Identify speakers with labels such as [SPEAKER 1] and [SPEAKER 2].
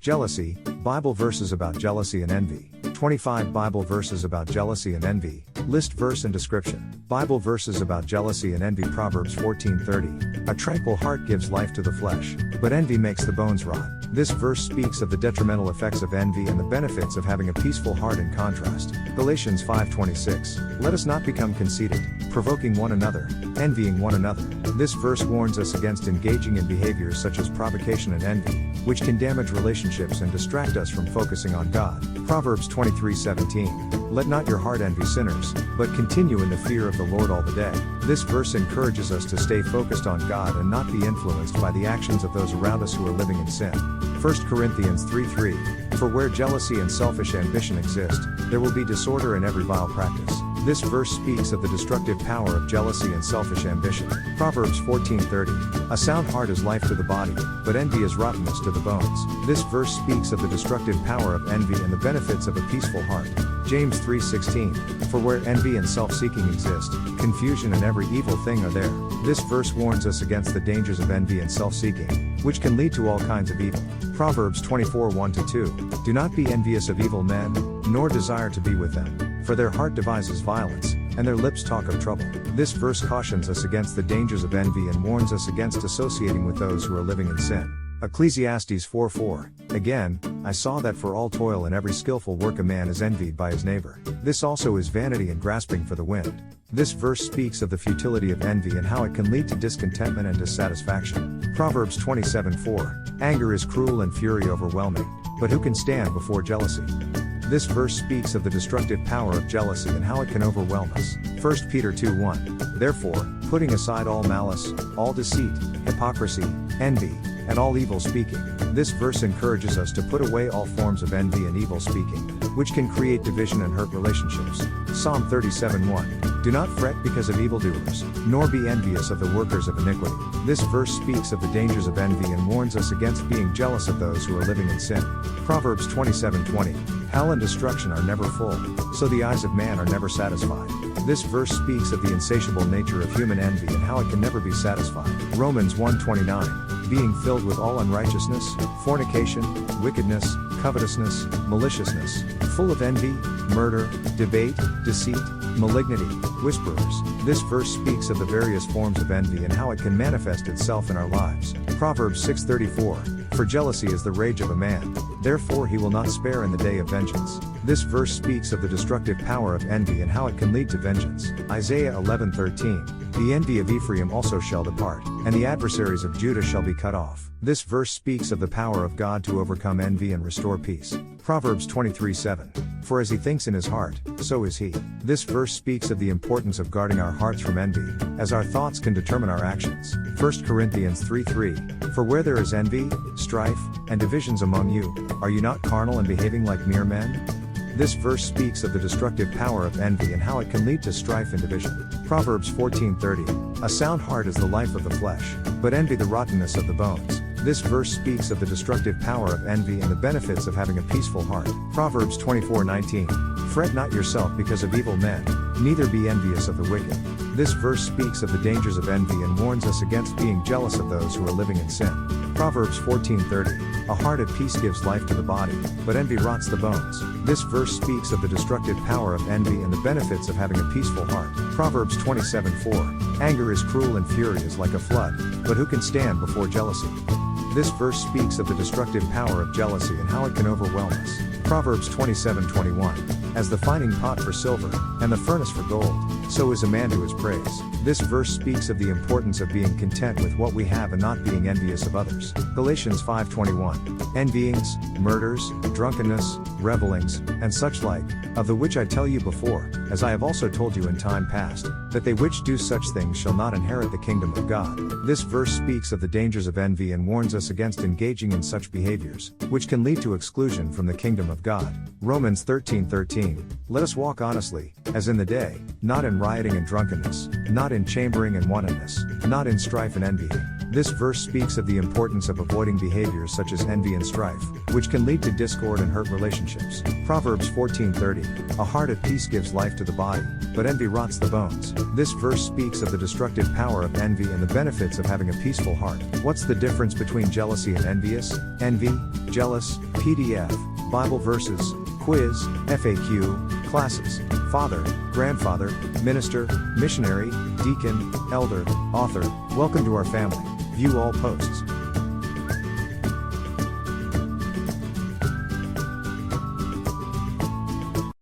[SPEAKER 1] Jealousy, Bible verses about jealousy and envy. 25 Bible verses about jealousy and envy. List verse and description. Bible verses about jealousy and envy. Proverbs 14:30. A tranquil heart gives life to the flesh, but envy makes the bones rot. This verse speaks of the detrimental effects of envy and the benefits of having a peaceful heart in contrast. Galatians 5:26. Let us not become conceited, provoking one another, envying one another. This verse warns us against engaging in behaviors such as provocation and envy, which can damage relationships and distract us from focusing on God. Proverbs 23:17. Let not your heart envy sinners, but continue in the fear of the Lord all the day. This verse encourages us to stay focused on God and not be influenced by the actions of those around us who are living in sin. 1 Corinthians 3:3. For where jealousy and selfish ambition exist, there will be disorder in every vile practice. This verse speaks of the destructive power of jealousy and selfish ambition. Proverbs 14:30. A sound heart is life to the body, but envy is rottenness to the bones. This verse speaks of the destructive power of envy and the benefits of a peaceful heart. James 3:16. For where envy and self-seeking exist, confusion and every evil thing are there. This verse warns us against the dangers of envy and self-seeking, which can lead to all kinds of evil. Proverbs 24:1-2. Do not be envious of evil men, nor desire to be with them, for their heart devises violence, and their lips talk of trouble. This verse cautions us against the dangers of envy and warns us against associating with those who are living in sin. Ecclesiastes 4:4. Again, I saw that for all toil and every skillful work a man is envied by his neighbor. This also is vanity and grasping for the wind. This verse speaks of the futility of envy and how it can lead to discontentment and dissatisfaction. Proverbs 27:4. Anger is cruel and fury overwhelming, but who can stand before jealousy? This verse speaks of the destructive power of jealousy and how it can overwhelm us. 1 Peter 2:1. Therefore, putting aside all malice, all deceit, hypocrisy, envy, and all evil speaking. This verse encourages us to put away all forms of envy and evil speaking, which can create division and hurt relationships. Psalm 37:1. Do not fret because of evildoers, nor be envious of the workers of iniquity. This verse speaks of the dangers of envy and warns us against being jealous of those who are living in sin. Proverbs 27:20. Hell and destruction are never full, so the eyes of man are never satisfied. This verse speaks of the insatiable nature of human envy and how it can never be satisfied. Romans 1:29. Being filled with all unrighteousness, fornication, wickedness, covetousness, maliciousness, full of envy, murder, debate, deceit, malignity, whisperers. This verse speaks of the various forms of envy and how it can manifest itself in our lives. Proverbs 6:34. For jealousy is the rage of a man, therefore he will not spare in the day of vengeance. This verse speaks of the destructive power of envy and how it can lead to vengeance. Isaiah 11:13. The envy of Ephraim also shall depart, and the adversaries of Judah shall be cut off. This verse speaks of the power of God to overcome envy and restore peace. Proverbs 23:7. For as he thinks in his heart, so is he. This verse speaks of the importance of guarding our hearts from envy, as our thoughts can determine our actions. 1 Corinthians 3:3. For where there is envy, strife, and divisions among you, are you not carnal and behaving like mere men? This verse speaks of the destructive power of envy and how it can lead to strife and division. Proverbs 14:30. A sound heart is the life of the flesh, but envy the rottenness of the bones. This verse speaks of the destructive power of envy and the benefits of having a peaceful heart. Proverbs 24:19. Fret not yourself because of evil men, neither be envious of the wicked. This verse speaks of the dangers of envy and warns us against being jealous of those who are living in sin. Proverbs 14:30. A heart at peace gives life to the body, but envy rots the bones. This verse speaks of the destructive power of envy and the benefits of having a peaceful heart. Proverbs 27:4. Anger is cruel and fury is like a flood, but who can stand before jealousy? This verse speaks of the destructive power of jealousy and how it can overwhelm us. Proverbs 27:21. As the fining pot for silver, and the furnace for gold, so is a man to his praise. This verse speaks of the importance of being content with what we have and not being envious of others. Galatians 5:21. Envyings, murders, drunkenness, revelings, and such like, of the which I tell you before, as I have also told you in time past, that they which do such things shall not inherit the kingdom of God. This verse speaks of the dangers of envy and warns us against engaging in such behaviors, which can lead to exclusion from the kingdom of God. Romans 13:13. Let us walk honestly, as in the day, not in rioting and drunkenness, not in chambering and wantonness, not in strife and envying. This verse speaks of the importance of avoiding behaviors such as envy and strife, which can lead to discord and hurt relationships. Proverbs 14:30, a heart at peace gives life to the body, but envy rots the bones. This verse speaks of the destructive power of envy and the benefits of having a peaceful heart. What's the difference between jealousy and envious? Envy, jealous, PDF, Bible verses, quiz, FAQ, classes, father, grandfather, minister, missionary, deacon, elder, author. Welcome to our family. View all posts.